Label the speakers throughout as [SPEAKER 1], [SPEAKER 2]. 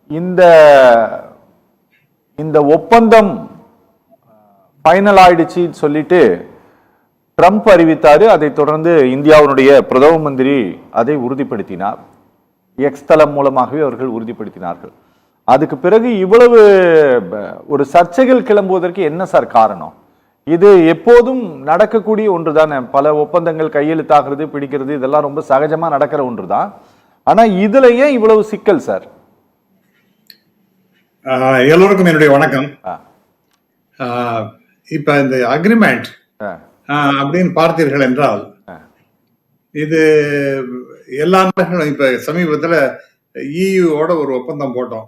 [SPEAKER 1] இந்த இந்த ஒப்பந்தம் ஃபைனல் ஆயிடுச்சுன்னு சொல்லிட்டு ட்ரம்ப் அறிவித்தாரு. அதை தொடர்ந்து இந்தியாவுடைய பிரதம மந்திரி அதை உறுதிப்படுத்தினார். எக்ஸ் தளம் மூலமாகவே அவர்கள் உறுதிப்படுத்தினார்கள். அதுக்கு பிறகு இவ்வளவு ஒரு சர்ச்சைகள் கிளம்புவதற்கு என்ன சார் காரணம்? இது எப்போதும் நடக்கக்கூடிய ஒன்று தானே. பல ஒப்பந்தங்கள் கையெழுத்தாகிறது, பிடிக்கிறது, இதெல்லாம் ரொம்ப சகஜமா நடக்கிற ஒன்று தான். ஆனா இதுல ஏன் இவ்வளவு சிக்கல் சார்?
[SPEAKER 2] எல்லோருக்கும் என்னுடைய வணக்கம். இப்ப இந்த அக்ரிமெண்ட் அப்படின்னு பார்த்தீர்கள் என்றால், இது எல்லா நாடுகளும் இப்ப சமீபத்தில் இயூவோட ஒரு ஒப்பந்தம் போட்டோம்.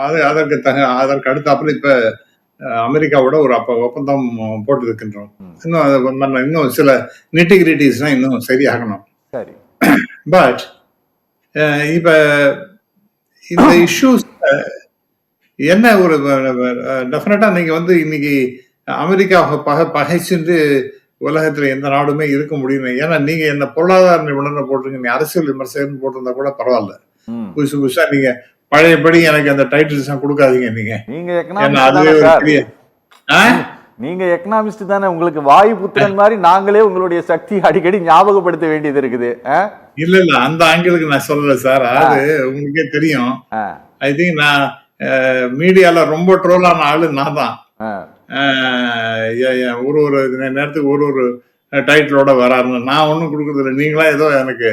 [SPEAKER 2] அதற்கு அடுத்தாப்புல இப்ப அமெரிக்காவோட ஒரு ஒப்பந்தம் போட்டு இருக்கின்றோம். இன்னும் சில நிட்டிகிரிட்டிஸ் இன்னும் சரியாகணும். பட் இப்ப இந்த இஷ்யூஸ் என்ன ஒரு டெஃபினட்டா நீங்க இன்னைக்கு அமெரிக்காவை பகைச்சுட்டு உலகத்துல எந்த நாடுமே இருக்க முடியும். ஏன்னா நீங்க என்ன பொருளாதார நிபுணர்னு போட்டிருக்கீங்க, அரசியல் விமர்சகர்னு போட்டிருந்தா கூட பரவாயில்ல. புதுசா நீங்க பழையபடி எனக்கு அந்த டைட்டில்ஸ் கொடுக்காதீங்க.
[SPEAKER 1] நீங்க எக்கனாமிஸ்ட் தானே, உங்களுக்கு வாயு புத்திரன் மாதிரி நாங்களே உங்களுடைய சக்தி அடிக்கடி ஞாபகப்படுத்த வேண்டியது இருக்குது.
[SPEAKER 2] இல்ல அந்த ஆங்கிலுக்கு நான் சொல்லல சார், அது உங்களுக்கே தெரியும். ஐ திங்க் நான் மீடியால ரொம்ப ட்ரோலான ஆளு நான் தான். ஒரு நேரத்துக்கு ஒரு டைட்டிலோட வராருன்னு நான் ஒன்னும் கொடுக்கறது இல்லை. நீங்களா ஏதோ எனக்கு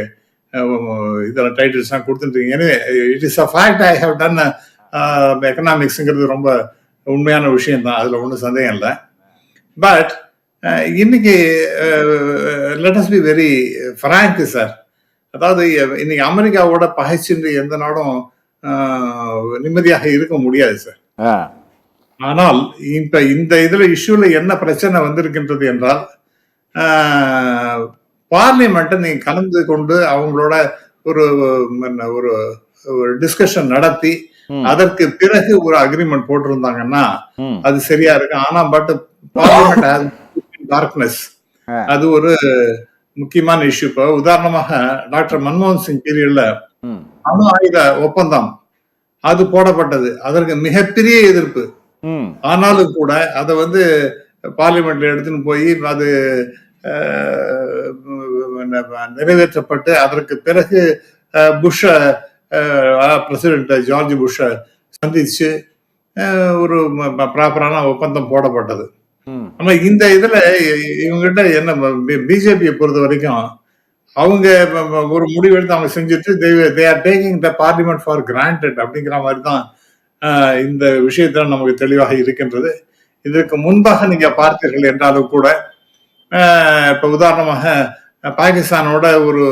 [SPEAKER 2] இதெல்லாம் டைட்டில்ஸ் தான் கொடுத்துருக்கீங்க. It is a fact. I have done எக்கனாமிக்ஸ்ங்கிறது ரொம்ப உண்மையான விஷயம் தான், அதுல ஒன்றும் சந்தேகம் இல்லை. பட் இன்னைக்கு let us be very frank sir. அதாவது இன்னைக்கு அமெரிக்காவோட பகைச்சுட்டு எந்த நாடும் நிம்மதியாக இருக்க முடியாது சார். ஆனால் இப்ப இந்த இதுல இஷ்யூல என்ன பிரச்சனை வந்திருக்கின்றது என்றால், பார்லிமெண்ட்டை நீங்க கலந்து கொண்டு அவங்களோட ஒரு டிஸ்கஷன் நடத்தி அதற்கு பிறகு ஒரு அக்ரிமெண்ட் போட்டிருந்தாங்கன்னா அது சரியா இருக்கு. ஆனா பட் பார்லிமெண்ட் டார்க்னஸ், அது ஒரு முக்கியமான இஷ்யூ. இப்போ உதாரணமாக டாக்டர் மன்மோகன் சிங் பீரியட்ல அணு ஆயுத ஒப்பந்தம் அது போடப்பட்டது. அதற்கு மிகப்பெரிய எதிர்ப்பு. ஆனாலும் கூட அதை பார்லிமெண்ட்ல எடுத்துன்னு போய் அது நிறைவேற்றப்பட்டு அதற்கு பிறகு புஷ் பிரசிடென்ட் ஜார்ஜ் புஷ் சந்திச்சு ஒரு ப்ராப்பரான ஒப்பந்தம் போடப்பட்டது. ஆனா இந்த இதுல இவங்ககிட்ட என்ன, பிஜேபியை பொறுத்த வரைக்கும் அவங்க ஒரு முடிவு எடுத்து அவங்க செஞ்சுட்டு they are taking the parliament for granted அப்படிங்கிற மாதிரி தான் இந்த விஷயத்துல நமக்கு தெளிவாக இருக்கின்றது. இதற்கு முன்பாக நீங்க பார்த்தீர்கள் என்றாலும் கூட, இப்ப உதாரணமாக பாகிஸ்தானோட ஒரு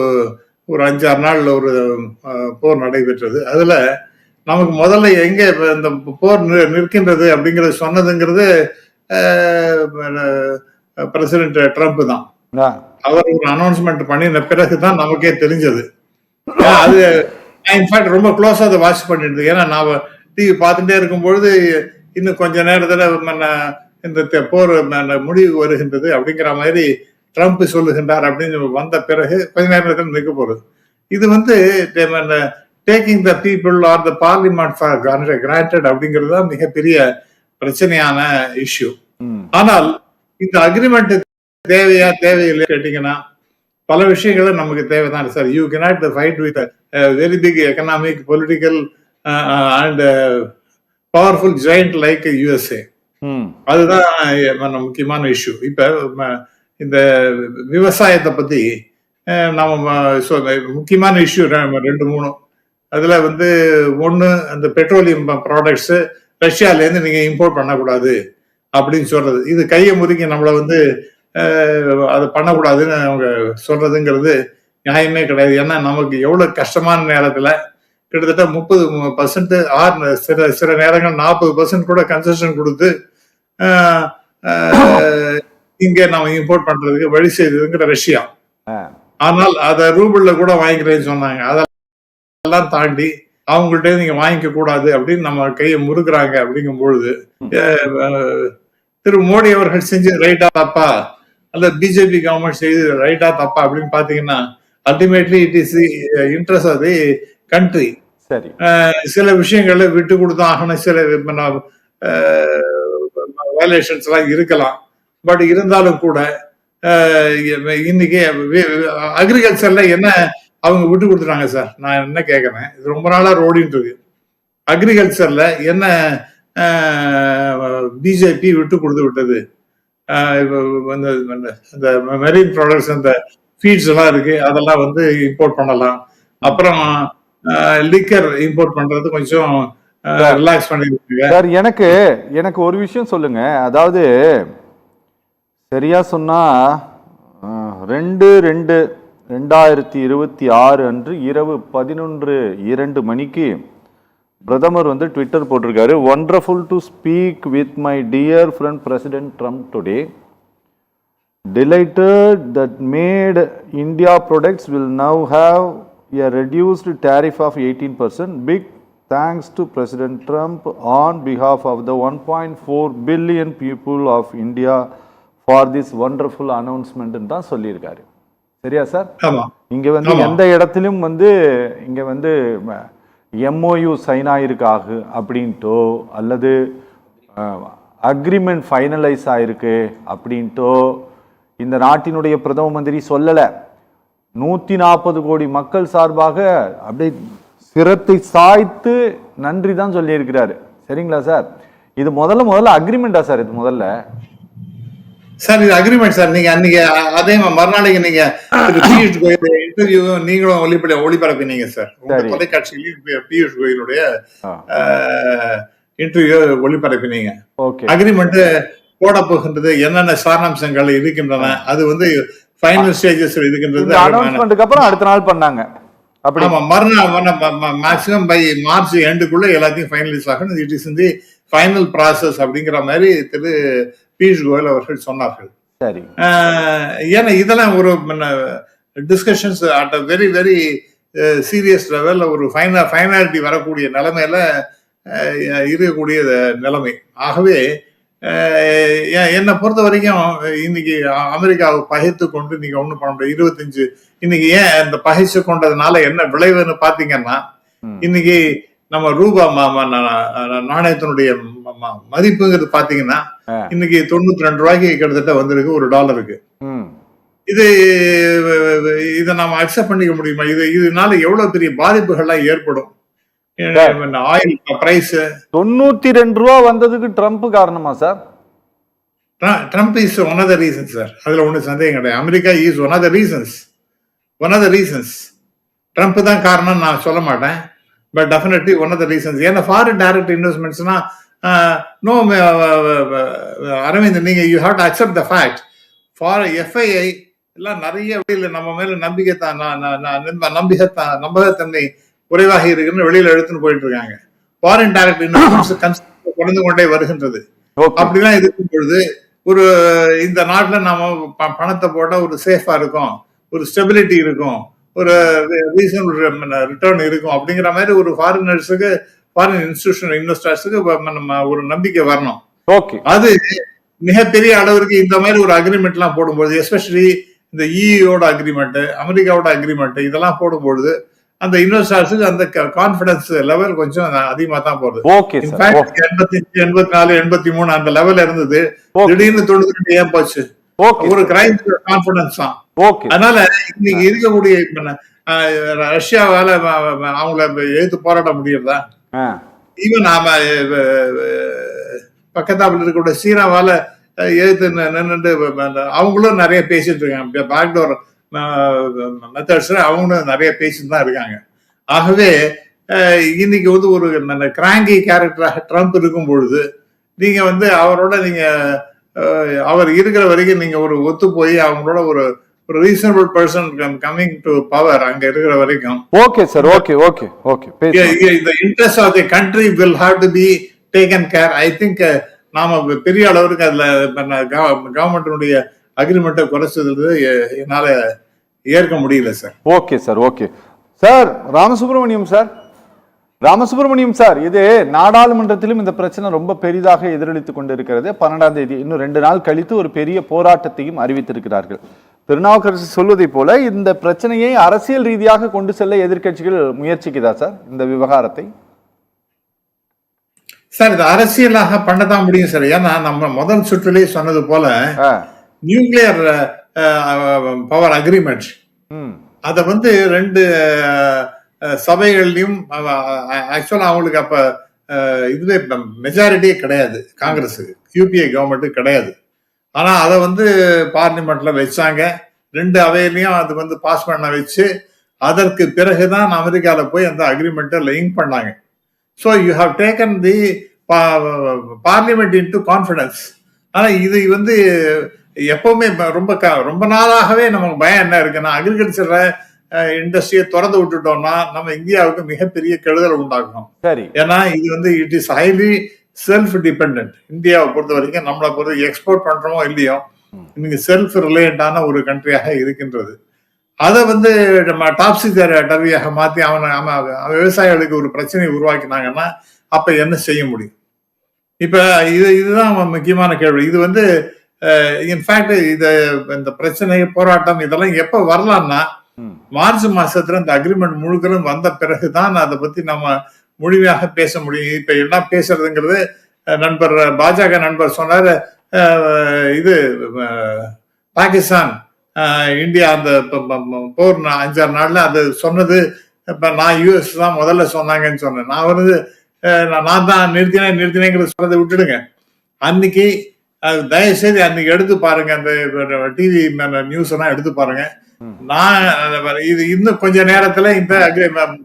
[SPEAKER 2] 5-6 நாள் ஒரு போர் நடைபெற்றது. அதுல நமக்கு முதல்ல எங்க இந்த போர் நிற்கின்றது அப்படிங்கறது சொன்னதுங்கிறது பிரசிடென்ட் ட்ரம்ப் தான். அவர் ஒரு அனௌன்ஸ்மெண்ட் பண்ணின பிறகுதான் நமக்கே தெரிஞ்சது. அது இன்ஃபேக்ட் ரொம்ப க்ளோஸா அதை வாட்ச் பண்ணிட்டு, ஏன்னா நான் டிவி பார்த்துட்டே இருக்கும் பொழுது இன்னும் கொஞ்ச நேரத்துல இந்த போர் முடிவு வருகின்றது அப்படிங்கிற மாதிரி ட்ரம்ப் சொல்லுகின்றார் அப்படின்னு வந்த பிறகு கொஞ்ச நேரத்தில் நிற்க போறது. இது taking the people are the parliament for granted அப்படிங்கிறது தான் மிகப்பெரிய பிரச்சனையான இஷ்யூ. ஆனால் இந்த அக்ரிமெண்ட் தேவையா தேவையில்லை கேட்டீங்கன்னா பல விஷயங்களும் நமக்கு தேவைதான் sir. You cannot fight with very big economic, political and powerful giant like USA. அதுதான் முக்கியமான இஷ்யூ. இப்ப இந்த விவசாயத்தை பத்தி நம்ம முக்கியமான இஷ்யூ 2-3. அதுல ஒண்ணு, அந்த பெட்ரோலியம் ப்ராடக்ட்ஸ் ரஷ்யால இருந்து நீங்க இம்போர்ட் பண்ணக்கூடாது அப்படின்னு சொல்றது. இது கையை முறுக்கி நம்மள அதை பண்ணக்கூடாதுன்னு அவங்க சொல்றதுங்கிறது நியாயமே கிடையாது. ஏன்னா நமக்கு எவ்வளவு கஷ்டமான நேரத்துல கிட்டத்தட்ட 30% சில நேரங்கள் 40% கூட கன்செஷன் கொடுத்து இங்க நம்ம இம்போர்ட் பண்றதுக்கு வழி செய்ததுங்கிற ரஷ்யா. ஆனால் அத ரூபிள்ல கூட வாங்கிக்கிறேன்னு சொன்னாங்க. அதெல்லாம் தாண்டி அவங்கள்ட்ட நீங்க வாங்கிக்க கூடாது அப்படின்னு நம்ம கையை முறுக்குறாங்க. அப்படிங்கும் பொழுது திரு மோடி அவர்கள் செஞ்சு ரைட்டா தப்பா, அல்ல பிஜேபி கவர்மெண்ட் செய்து ரைட்டா தப்பா அப்படின்னு பாத்தீங்கன்னா ultimately it is the interest of the country.
[SPEAKER 1] சரி.
[SPEAKER 2] சில விஷயங்களை விட்டு கொடுத்தா ஆகணும், சில வயலேஷன்ஸ் எல்லாம் இருக்கலாம். பட் இருந்தாலும் கூட இன்னைக்கு அக்ரிகல்ச்சர்ல என்ன அவங்க விட்டு கொடுத்துட்டாங்க சார்? நான் என்ன கேட்கறேன், இது ரொம்ப நாளா ரோடின்னு இருக்கு. அக்ரிகல்ச்சர்ல என்ன பிஜேபி விட்டு கொடுத்து விட்டது? இந்த மெரீன் ப்ராடக்ட்ஸ், அந்த ஃபீட்ஸ் எல்லாம் இருக்கு, அதெல்லாம் வந்து இம்போர்ட் பண்ணலாம். அப்புறம் லிக்கர் இம்போர்ட் பண்றது கொஞ்சம் ரிலாக்ஸ் பண்ணிருக்கீங்க
[SPEAKER 1] சார். எனக்கு ஒரு விஷயம் சொல்லுங்க. அதாவது சரியா சொன்னா 2/2/2026 அன்று இரவு 11:02 மணிக்கு பிரதமர் வந்து ட்விட்டர் போட்டிருக்காரு, wonderful to speak with my dear friend president Trump today. Delighted that made India products will now have a reduced tariff of 18%. Big thanks to President Trump on behalf of the 1.4 billion people of India for this wonderful announcement தான் சொல்லியிருக்காரு. சரியா sir? இங்க வந்து எந்த இடத்திலும் வந்து இங்க வந்து MOU சைன் ஆயிருக்கு அப்படின்ட்டோ அல்லது அக்ரிமெண்ட் ஃபைனலைஸ் ஆயிருக்கு அப்படின்ட்டோ இந்த நாட்டினுடைய பிரதம மந்திரி சொல்லல. 140 கோடி மக்கள் சார்பாக அப்படியே சிரத்தை சாய்த்து நன்றி தான் சொல்லி இருக்கிறாரு. சரிங்களா சார்? இது முதல்ல அக்ரிமெண்டா சார்? இது முதல்ல
[SPEAKER 2] சார் இது அக்ரிமெண்ட் சார். நீங்க அன்னைக்கு அதே மறுநாளைக்கு நீங்க பியூஷ் கோயல் இன்டர்வியூ நீங்களும் ஒளிபரப்பினீங்க சார். உங்க தொலைக்காட்சியிலையும் பியூஷ் கோயலுடைய இன்டர்வியூ ஒளிபரப்பினீங்க. அக்ரிமெண்ட் போட போகின்றது, என்னென்ன சாராம்சங்கள் இருக்கின்றன, அது வந்து ஃபைனல் ஸ்டேஜஸ் இருக்கின்றது.
[SPEAKER 1] அனௌன்ஸ்மென்ட்க்கு அப்புறம் அடுத்த நாள் பண்ணாங்க. அப்படி
[SPEAKER 2] ஆமா, மறுநாள் மேக்ஸிமம் பை மார்ச் எண்டுக்குள்ள எல்லாத்தையும் ஃபைனலைஸ் ஆகணும். It is in the final process அப்படிங்கிற மாதிரி திரு பியூஷ் கோயல் அவர்கள் சொன்னார்கள்.
[SPEAKER 1] சரி.
[SPEAKER 2] ஏன்னா இதெல்லாம் ஒரு discussions at a very very serious லெவல்ல ஒரு ஃபைனாலிட்டி வரக்கூடிய நிலைமையில இருக்கக்கூடிய நிலைமை. ஆகவே என்னை பொறுத்த வரைக்கும் இன்னைக்கு அமெரிக்காவை பகைத்து கொண்டு நீங்க ஒண்ணு பண்ண முடியாது. 25 இன்னைக்கு ஏன் இந்த பகைச்சு கொண்டதுனால என்ன விளைவுன்னு பாத்தீங்கன்னா, இன்னைக்கு நம்ம ரூபா நாணயத்தினுடைய மதிப்புங்கிறது பாத்தீங்கன்னா இன்னைக்கு 92 ரூபாய்க்கு கிட்டத்தட்ட வந்திருக்கு ஒரு டாலருக்கு. இதை நாம அக்செப்ட் பண்ணிக்க முடியுமா? இதனால எவ்வளவு பெரிய பாதிப்புகள்லாம் ஏற்படும். ஆயில் பிரைஸ்
[SPEAKER 1] 92 ரூபா வந்ததுக்கு ட்ரம்ப் காரணமா sir?
[SPEAKER 2] Trump is one of the reasons sir. அதுல ஒண்ணு சந்தேகம் கிடையாது. America is one of the reasons. Trump தான் காரணம் நான் சொல்ல மாட்டேன். But definitely one of the reasons. ஏன்னா ஃபாரின் டைரக்ட் இன்வெஸ்ட்மெண்ட்ஸ்னா நோ அரவிந்த், நீங்க you have to accept the fact. FII எல்லாம் நிறைய வெளியில நம்ம மேல நம்பகத்தன்மை குறைவாக இருக்குன்னு வெளியில எடுத்துன்னு போயிட்டு இருக்காங்க. ஃபாரின் டைரக்ட் இன்வெஸ்ட்மெண்ட்ஸ் குறைந்து கொண்டே வருகின்றது. அப்படிலாம் இருக்கும் பொழுது ஒரு இந்த நாட்டுல நாம பணத்தை போட்டா ஒரு சேஃபா இருக்கும், ஒரு ஸ்டெபிலிட்டி இருக்கும், ஒரு ரீசனபிள் ரிட்டர்ன் இருக்கும் அப்படிங்கிற மாதிரி ஒரு ஃபாரினர்ஸுக்கு, ஃபாரின் இன்ஸ்டிடியூஷன் இன்வெஸ்டர்ஸுக்கு ஒரு நம்பிக்கை வரணும். அது மிகப்பெரிய அளவிற்கு இந்த மாதிரி ஒரு அக்ரிமெண்ட் எல்லாம் போடும்போது, எஸ்பெஷலி இந்த EUயோட அக்ரிமெண்ட், அமெரிக்காவோட அக்ரிமெண்ட் இதெல்லாம் போடும்பொழுது அந்த இன்வெஸ்டர்ஸுக்கு அந்த கான்பிடன்ஸ் லெவல் கொஞ்சம் அதிகமா தான் போகுது. 85, 84, 83 அந்த லெவல் இருந்தது. திடீர்னு 92 ஏன் போச்சு? ஒரு கிரைம் கான்பிடன்ஸ் தான். அதனால இன்னைக்கு இருக்கக்கூடிய ரஷ்யாவால அவங்கள எதிர்த்து போராட முடியறதா? ஈவன் நாம பக்கத்தாப்புல இருக்கக்கூடிய சீனாவால எதிர்த்து நின்று அவங்களும் நிறைய பேசிட்டு இருக்காங்க. பேக்டோர் மெத்தட்ஸ் அவங்களும் நிறைய பேசிட்டு தான் இருக்காங்க. ஆகவே இன்னைக்கு வந்து ஒரு கிராங்கி கேரக்டராக ட்ரம்ப் இருக்கும் பொழுது நீங்க வந்து அவரோட நீங்க அவர் இருக்கிற வரைக்கும் நீங்க ஒரு ஒத்து போய் அவங்களோட ஒரு reasonable person coming to power அங்க இருக்கிற வரைக்கும்
[SPEAKER 1] okay sir. Okay
[SPEAKER 2] the interest of the country will have to be taken care. I think நாம பெரிய அளவுக்கு அதுல கவர்மெண்ட்டுடைய அக்ரிமெண்ட்டை குறைச்சது என்னால ஏற்க முடியல sir.
[SPEAKER 1] Okay sir. Ramasubramaniam sir, இது நாடாளுமன்றத்திலும் இந்த பிரச்சனை ரொம்ப பெரிதாக எதிரொலித்துக் கொண்டிருக்கிறது. 12ஆம் தேதி இன்னும் 2 நாள் கழித்து ஒரு பெரிய போராட்டத்தையும் அறிவித்திருக்கிறார்கள். திருநாவுக்கரசு சொல்வதை போல இந்த பிரச்சனையை அரசியல் ரீதியாக கொண்டு செல்ல எதிர்க்கட்சிகள் முயற்சிக்குதா சார் இந்த விவகாரத்தை?
[SPEAKER 2] சார் இது அரசியலாக பண்ணதான் முடியும் சார். ஏன்னா நம்ம முதல் சுற்றிலே சொன்னது போல நியூக்ளியர் பவர் அக்ரிமெண்ட் அத வந்து ரெண்டு சபைகள்லயும் ஆக்சுவலா அவங்களுக்கு அப்ப இதுவே மெஜாரிட்டியே கிடையாது, காங்கிரஸுக்கு யூபிஏ கவர்மெண்ட் கிடையாது. ஆனா அதை வந்து பார்லிமெண்ட்ல வச்சாங்க, ரெண்டு அவையிலையும் அது வந்து பாஸ் பண்ண வச்சு அதற்கு பிறகுதான் அமெரிக்கால போய் அந்த அக்ரிமெண்ட்டை லிங்க் பண்ணாங்க. So you have taken the parliament into confidence. ஆனா இது வந்து எப்பவுமே ரொம்ப நாளாகவே நமக்கு பயம் என்ன இருக்குன்னா, அக்ரிகல்ச்சர் இண்டஸ்ட்ரியை திறந்து விட்டுட்டோம்னா நம்ம இந்தியாவுக்கு மிகப்பெரிய கெடுதல் உண்டாகும். ஏன்னா இது வந்து it is highly self dependent. இந்தியாவை பொறுத்த வரைக்கும் நம்மளை பொறுத்த எக்ஸ்போர்ட் பண்றோமோ இல்லையோ இன்னைக்கு செல்ஃப் ரிலையண்டான ஒரு கண்ட்ரியாக இருக்கின்றது. அதை வந்து நம்ம டாப்ஸி டர்வியாக மாத்தி விவசாயிகளுக்கு ஒரு பிரச்சனையை உருவாக்கினாங்கன்னா அப்ப என்ன செய்ய முடியும்? இப்ப இதுதான் முக்கியமான கேள்வி. இது வந்து இன்ஃபேக்ட் இந்த பிரச்சனை போராட்டம் இதெல்லாம் எப்ப வரலாம்னா மார்ச் மாசத்துல இந்த அக்ரிமெண்ட் முழுக்களும் வந்த பிறகுதான் அதை பத்தி நம்ம முழுமையாக பேச முடியும். இப்ப என்ன பேசுறதுங்கிறது நண்பர் பாஜக நண்பர் சொன்னாரு, இது பாகிஸ்தான் இந்தியா அந்த போர் 5-6 நாள்ல அது சொன்னது. இப்ப நான் யூஎஸ் தான் முதல்ல சொன்னாங்கன்னு சொன்னேன். நான் வந்து நான் தான் நிறுத்தினேங்கிறத சொன்னதை விட்டுடுங்க. அன்னைக்கு தயவு செய்து அன்னைக்கு எடுத்து பாருங்க, அந்த டிவி நியூஸ் எல்லாம் எடுத்து பாருங்க. நான் இது இன்னும் கொஞ்ச நேரத்துல இந்த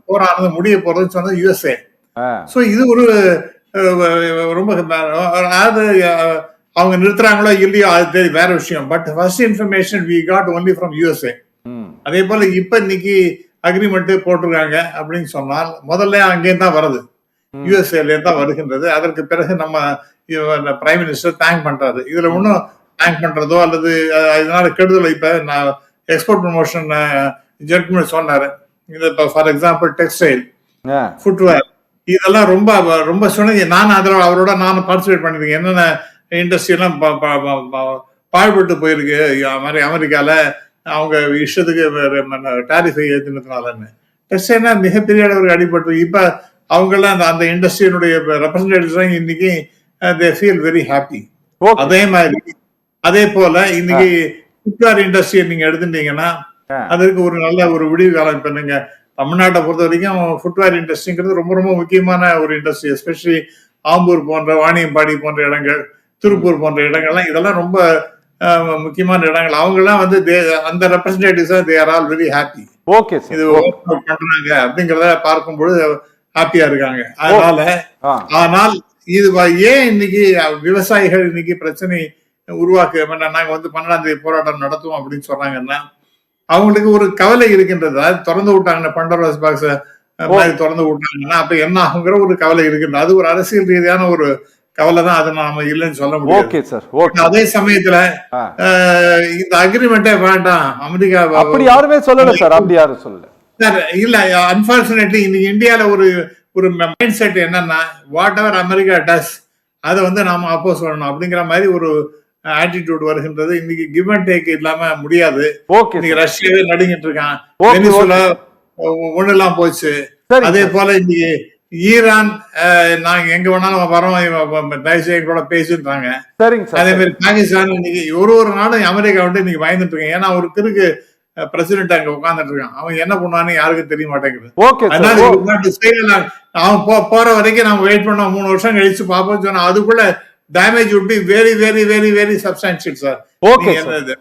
[SPEAKER 2] போரானது முடிய போறதுன்னு சொன்னது யுஎஸ்ஏ. சோ இது ஒரு ரொம்ப அதாவது அவங்க நிறுத்துறாங்களோ இல்லையோ அது வேற விஷயம். But first information we got only from USA. அதே போல இப்ப இன்னைக்கு அக்ரிமெண்ட் போட்டிருக்காங்க அப்படின்னு சொன்னால் முதல்ல அங்கே தான் வருது, யுஎஸ்ஏல தான் வருகின்றது. அதற்கு பிறகு நம்ம பிரைம் மினிஸ்டர் தேங்க் பண்றாரு. இதுல ஒன்னும் தேங்க் பண்றதோ அல்லது இதனால கெடுதல். இப்ப நான் எக்ஸ்போர்ட் ப்ரமோஷன் ஜட்மெண்ட் சொன்னாரு. இது ஃபார் எக்ஸாம்பிள் டெக்ஸ்டைல், ஃபுட்வேர், இதெல்லாம் ரொம்ப ரொம்ப சொன்னீங்க. அவரோட நானும் பார்ட்டிசிபேட் பண்ணிருக்கேன். என்னென்ன இண்டஸ்ட்ரி எல்லாம் பாழ்பட்டு போயிருக்கு அமெரிக்கால அவங்க இஷ்டத்துக்கு டாரிஃபை ஏற்றினதுனாலன்னு. டெக்ஸ்டைல்னா மிகப்பெரிய அளவுக்கு அடிபட்டு இப்ப அவங்க எல்லாம் அந்த இண்டஸ்ட்ரியினுடைய ரெப்ரஸன்டேட்டிவ்ஸ் இன்னைக்கு they feel very happy. அதே மாதிரி அதே போல இன்னைக்கு ஃபுட்வேர் இண்டஸ்ட்ரியை நீங்க எடுத்துட்டீங்கன்னா அதுக்கு ஒரு நல்ல ஒரு விடிவு காலம். இப்ப நீங்க தமிழ்நாட்டை பொறுத்த வரைக்கும் ஃபுட்வேர் இண்டஸ்ட்ரிங்கிறது ரொம்ப ரொம்ப முக்கியமான ஒரு இண்டஸ்ட்ரி. எஸ்பெஷலி ஆம்பூர் போன்ற, வாணியம்பாடி போன்ற இடங்கள், திருப்பூர் போன்ற இடங்கள்லாம் இதெல்லாம் ரொம்ப முக்கியமான இடங்கள். அவங்க எல்லாம் வந்து அந்த representatives they are all very happy.
[SPEAKER 1] Okay,
[SPEAKER 2] இது பண்றாங்க அப்படிங்கறத பார்க்கும்பொழுது ஹாப்பியா இருக்காங்க. ஆனால் இது ஏன் இன்னைக்கு விவசாயிகள் இன்னைக்கு பிரச்சனை உருவாக்கு நாங்க வந்து 12ஆம் தேதி போராட்டம் நடத்துவோம் அப்படின்னு சொன்னாங்கன்னா அவங்களுக்கு ஒரு கவலை இருக்கின்றது. அது திறந்து விட்டாங்க, பண்டோராஸ் பாக்ஸ் மாதிரி திறந்து விட்டாங்கன்னா அப்ப என்ன ஆகுங்கிற ஒரு கவலை இருக்கின்றது. அது ஒரு அரசியல் ரீதியான ஒரு கவலை தான், அதை நாம இல்லைன்னு சொல்ல முடியும். அதே சமயத்துல இந்த அக்ரிமெண்டே வேண்டாம் அமெரிக்கா
[SPEAKER 1] அப்படி யாருமே சொல்லல சார். அப்படி யாரும் சொல்லல
[SPEAKER 2] சார். இல்ல, அன்பார்ச்சுனேட்லி இன்னைக்கு இந்தியால ஒரு மைண்ட் செட் என்னன்னா வாட் எவர் அமெரிக்கா டஸ் அதை வந்து நாம அப்போஸ் பண்ணணும் அப்படிங்கிற மாதிரி ஒரு ஆட்டிடியூட் வருகின்றது. இன்னைக்கு கிவ் அண்ட் டேக் இல்லாம முடியாது. இன்னைக்கு ரஷ்யாவே நடுங்கிட்டு இருக்கான், வெனிசுலா ஒண்ணு போச்சு. அதே போல இன்னைக்கு ஈரான் நாங்க எங்க வேணாலும் வரோம் தயவுசெய்து கூட பேசிட்டாங்க. அதே மாதிரி பாகிஸ்தான் இன்னைக்கு ஒரு நாளும் அமெரிக்கா வந்து இன்னைக்கு பயந்துட்டு இருக்காங்க. ஏன்னா ஒரு கிறுக்கு பிரசிடென்ட் அங்க உட்கார்ந்துட்டு இருக்கான், அவன் என்ன பண்ணான்னு யாருக்கும் தெரிய மாட்டேங்குது. அதனால அவன் போற வரைக்கும் நம்ம வெயிட் பண்ணோம், 3 வருஷம் கழிச்சு பார்ப்போம் சொன்னா அதுக்குள்ள damage would be very, very, very, very substantial, sir.
[SPEAKER 1] Okay, sir. Okay.